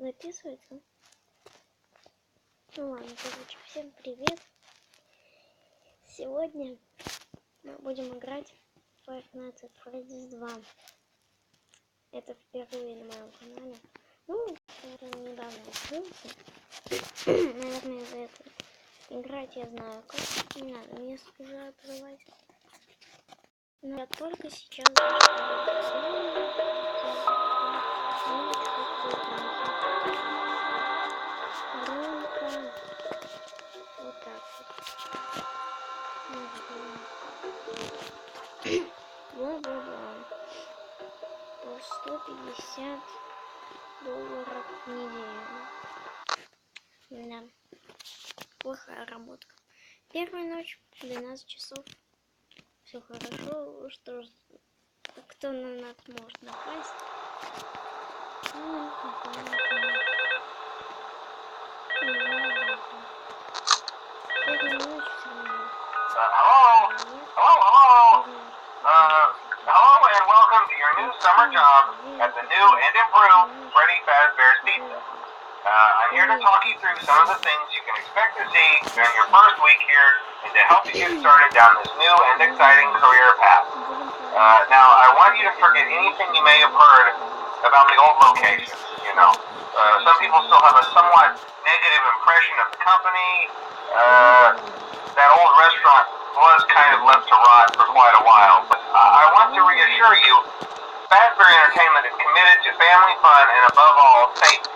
записывается. Ну ладно, короче, всем привет. Сегодня мы будем играть в Five Nights at Freddy's 2. Это впервые на моем канале. Ну, наверное, недавно открылся. Наверное, из-за этого. Играть я знаю как. Не надо мне уже открывать. Но я только сейчас громко. Вот так вот. Бла-бла-бла. По 150 долларов в неделю. Да. Плохая работа. Первая ночь, 12 часов. Все хорошо. Что ж, кто на нас может напасть? Первая ночь все равно. Hello and welcome to your new summer job at the new and improved Freddy Fazbear's Pizza. I'm here to talk you through some of the things you can expect to see during your first week here and to help you get started down this new and exciting career path. Now, I want you to forget anything you may have heard about the old locations, you know. Some people still have a somewhat negative impression of the company. That old restaurant was kind of left to rot for quite a while, but I want to reassure you, Fazbear Entertainment is committed to family fun and above all, safety.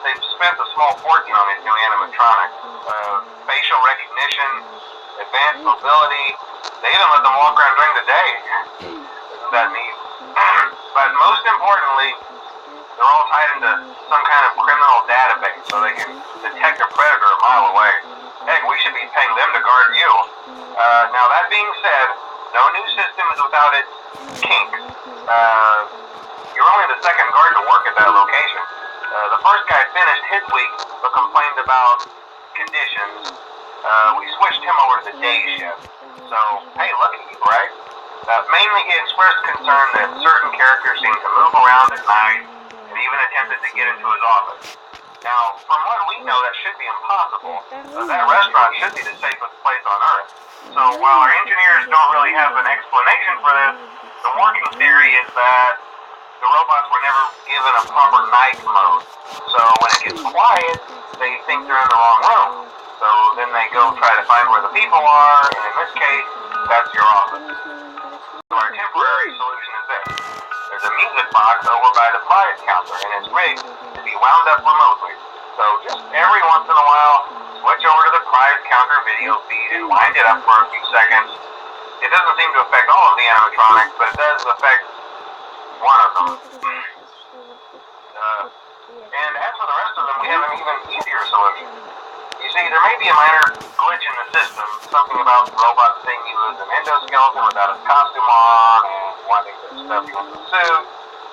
They've spent a small fortune on these new animatronics. Facial recognition, advanced mobility, they even let them walk around during the day. Isn't that neat? But most importantly, they're all tied into some kind of criminal database so they can detect a predator a mile away. Heck, we should be paying them to guard you. Now that being said, no new system is without its kinks. You're only the second guard to work at that location. The first guy finished his week but complained about conditions. We switched him over to the day shift. So, hey, lucky, right? Mainly he expressed concern that certain characters seem to move around at night and even attempted to get into his office. Now, from what we know, that should be impossible. That restaurant should be the safest place on Earth. So while our engineers don't really have an explanation for this, the working theory is that the robots were never given a proper night mode. So when it gets quiet, they think they're in the wrong room. So then they go try to find where the people are, and in this case, that's your office. So our temporary solution is this. There's a music box over by the prize counter, and it's rigged to be wound up remotely. So just every once in a while, switch over to the prize counter video feed and wind it up for a few seconds. It doesn't seem to affect all of the animatronics, but it does affect one of them. And as for the rest of them, we have an even easier solution. You see, there may be a minor glitch in the system, something about the robot seeing you as an endoskeleton without a costume on and wanting to stuff you into the suit.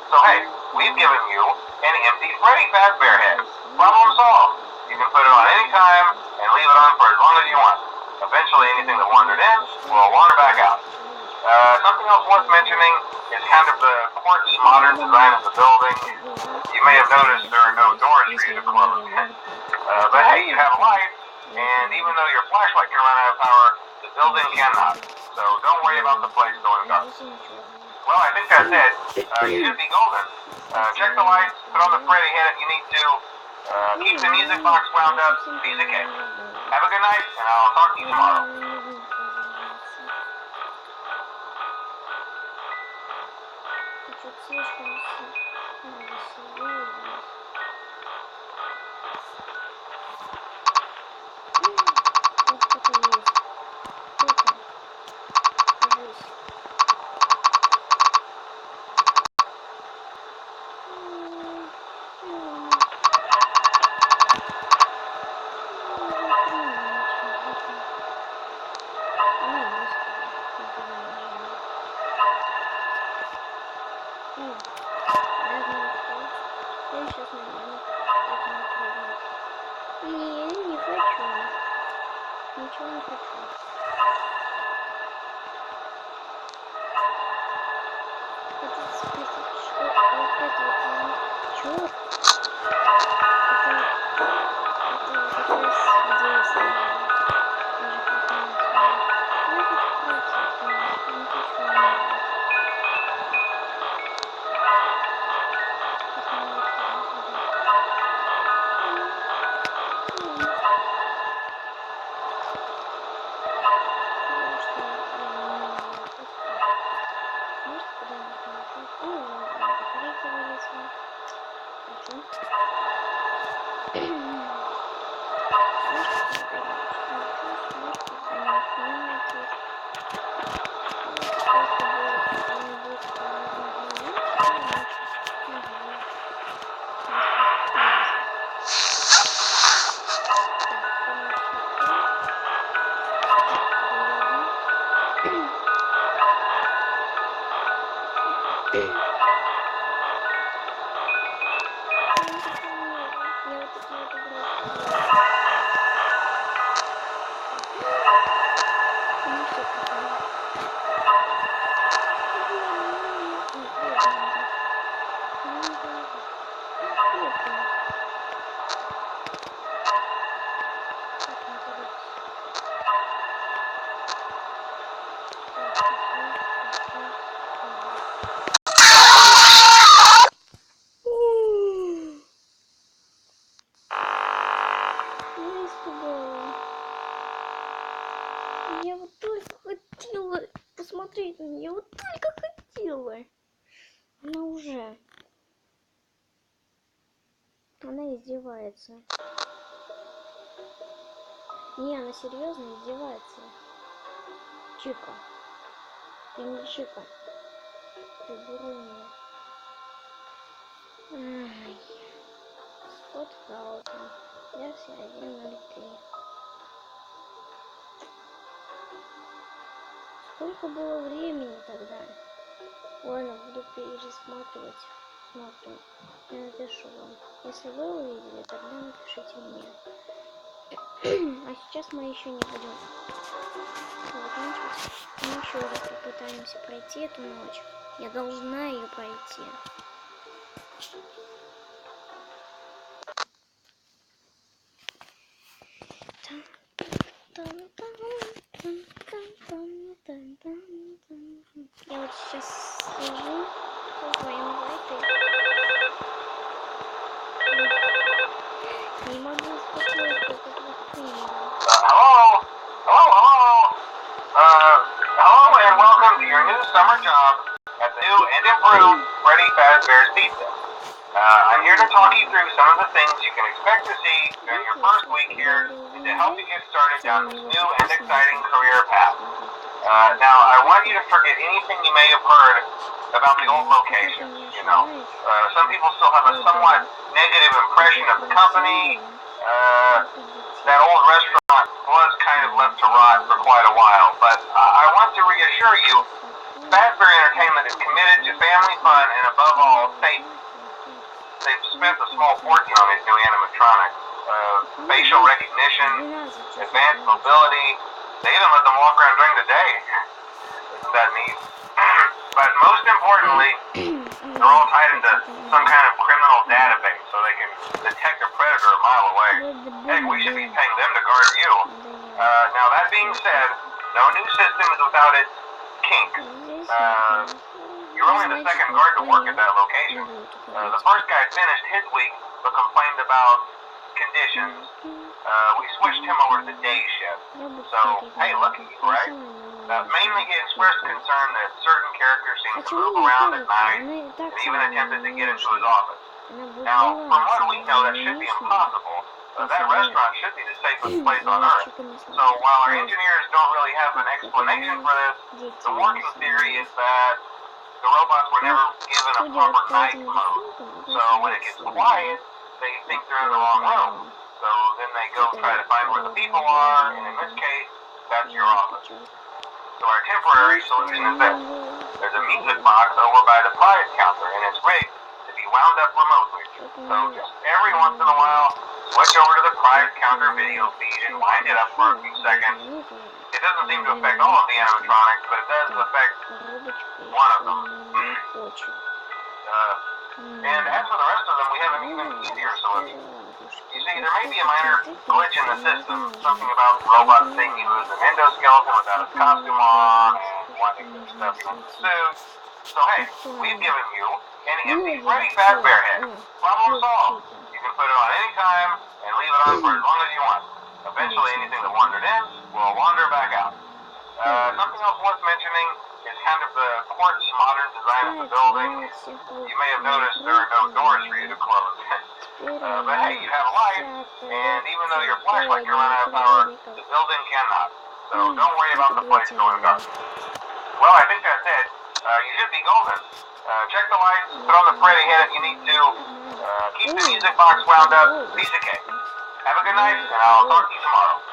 So hey, we've given you an empty Freddy Fazbear head. Problem solved. You can put it on any time and leave it on for as long as you want. Eventually anything that wandered in will wander back out. Something else worth mentioning is kind of the quirky modern design of the building. You may have noticed there are no doors for you to close. But hey, you have a light, and even though your flashlight can run out of power, the building cannot. So don't worry about the place going dark. Well, I think that's it. You should be golden. Check the lights, put on the Freddy head if you need to. Keep the music box wound up, piece of cake. Have a good night, and I'll talk to you tomorrow. Не хочу. Ничего не хочу. Это список, что вот это вот черт. Я вот такие вот игры. Ну все, прикольно. Я испугалась. Я вот только хотела посмотреть на нее. Я вот только хотела. Она уже. Она издевается. Не, она серьезно издевается. Чика. Ты не Чика. Ты дура. Ай. Скотт Хаутон. Версия 1.03. Сколько было времени тогда? Ладно, буду пересматривать. Смотрим. Я напишу вам. Если вы увидели, тогда напишите мне. А сейчас мы еще не будем заканчивать. Мы еще раз попытаемся пройти эту ночь. Я должна ее пройти. Я вот сейчас сижу со своим лайкой. Не могу успокоиться, как Hello? Hello and welcome to your new summer job at the new and improved Freddy Fazbear's Pizza. I'm here to talk you through some of the things you can expect to see during your first week here and to help you get started down this new and exciting career path. Now, I want you to forget anything you may have heard about the old locations, you know. Some people still have a somewhat negative impression of the company. That old restaurant was kind of left to rot for quite a while, but I want to reassure you, Fazbear Entertainment is committed to family fun and above all, safety. They've spent a small fortune on these new animatronics. Facial recognition, advanced mobility, they even let them walk around during the day. Isn't that neat? But most importantly, they're all tied into some kind of criminal database so they can detect a predator a mile away. Heck, we should be paying them to guard you. Now that being said, no new system is without its kinks. You're only the second guard to work at that location. The first guy finished his week but complained about conditions. We switched him over to the day shift. So, hey, lucky you, right? Mainly he expressed concern that certain characters seemed to move around at night and even attempted to get into his office. Now, from what we know, that should be impossible. That restaurant should be the safest place on Earth. So while our engineers don't really have an explanation for this, the working theory is that the robots were never given a proper night mode. So when it gets quiet, they think they're in the wrong room. So then they go try to find where the people are, and in this case, that's your office. So our temporary solution is this. There's a music box over by the prize counter, and it's rigged to be wound up remotely. So just every once in a while, switch over to the prize counter video feed and wind it up for a few seconds. It doesn't seem to affect all of the animatronics, but it does affect one of them. And as for the rest of them, we have an even easier solution. You see, there may be a minor glitch in the system, something about the robot seeing you as an endoskeleton without its costume on, and wanting to stuff you in the suit. So hey, we've given you an empty Freddy Fazbear head. Problem solved. You can put it on any time, and leave it on for as long as you want. Eventually, anything that wandered in will wander back out. Something else worth mentioning is kind of the quirky modern design of the building. You may have noticed there are no doors for you to close. But hey, you have a light, and even though your flashlight can run out of power, the building cannot. So don't worry about the place going dark. Well, I think that's it. You should be golden. Check the lights, put on the Freddy head if you need to. Keep the music box wound up. Piece of cake. Have a good night, and I'll talk to you tomorrow.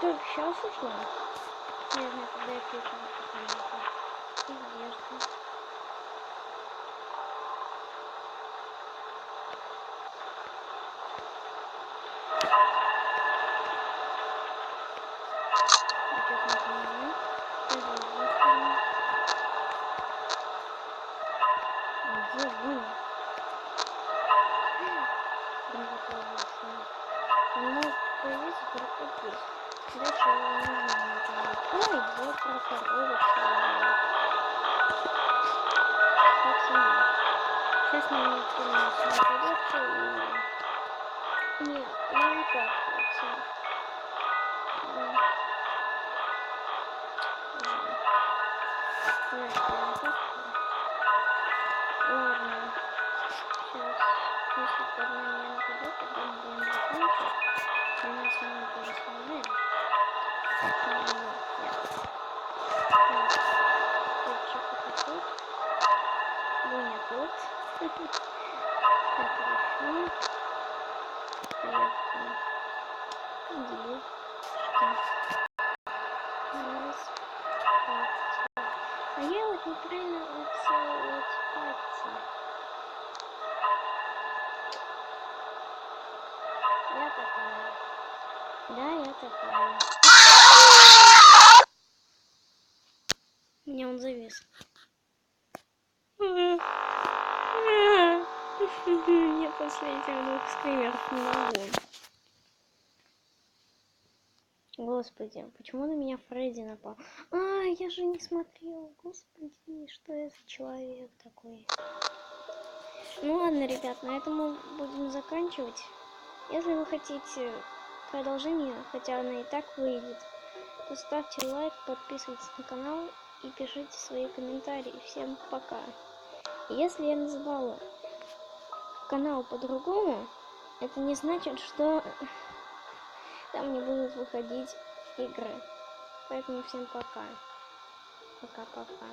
только сейчас ушла. Наверное, когда я включила какую-то одежду. Где вы? Он может появиться только здесь. Дальше его не знаю. Ой, вот про коробочку. Как сама. Сейчас на меня полностью нападется и... Не, я не капается. Ладно. Сейчас, если кто на меня нападет, тогда мы будем заканчивать. И мы с вами тоже сможем. Тут. Боня тут. Так, хорошо. Поехали. Дележка. Раз. А я вот неправильно все эти пальцы. Я такая. Да, я такая. Меня он завис. Я после этих двух скримеров не могу. Господи, почему на меня Фредди напал? А, я же не смотрела. Господи, что я за человек такой? Ну ладно, ребят, на этом мы будем заканчивать. Если вы хотите продолжение, хотя оно и так выйдет, то ставьте лайк, подписывайтесь на канал и пишите свои комментарии. Всем пока. Если я назвала канал по-другому, это не значит, что там не будут выходить игры. Поэтому всем пока. Пока-пока.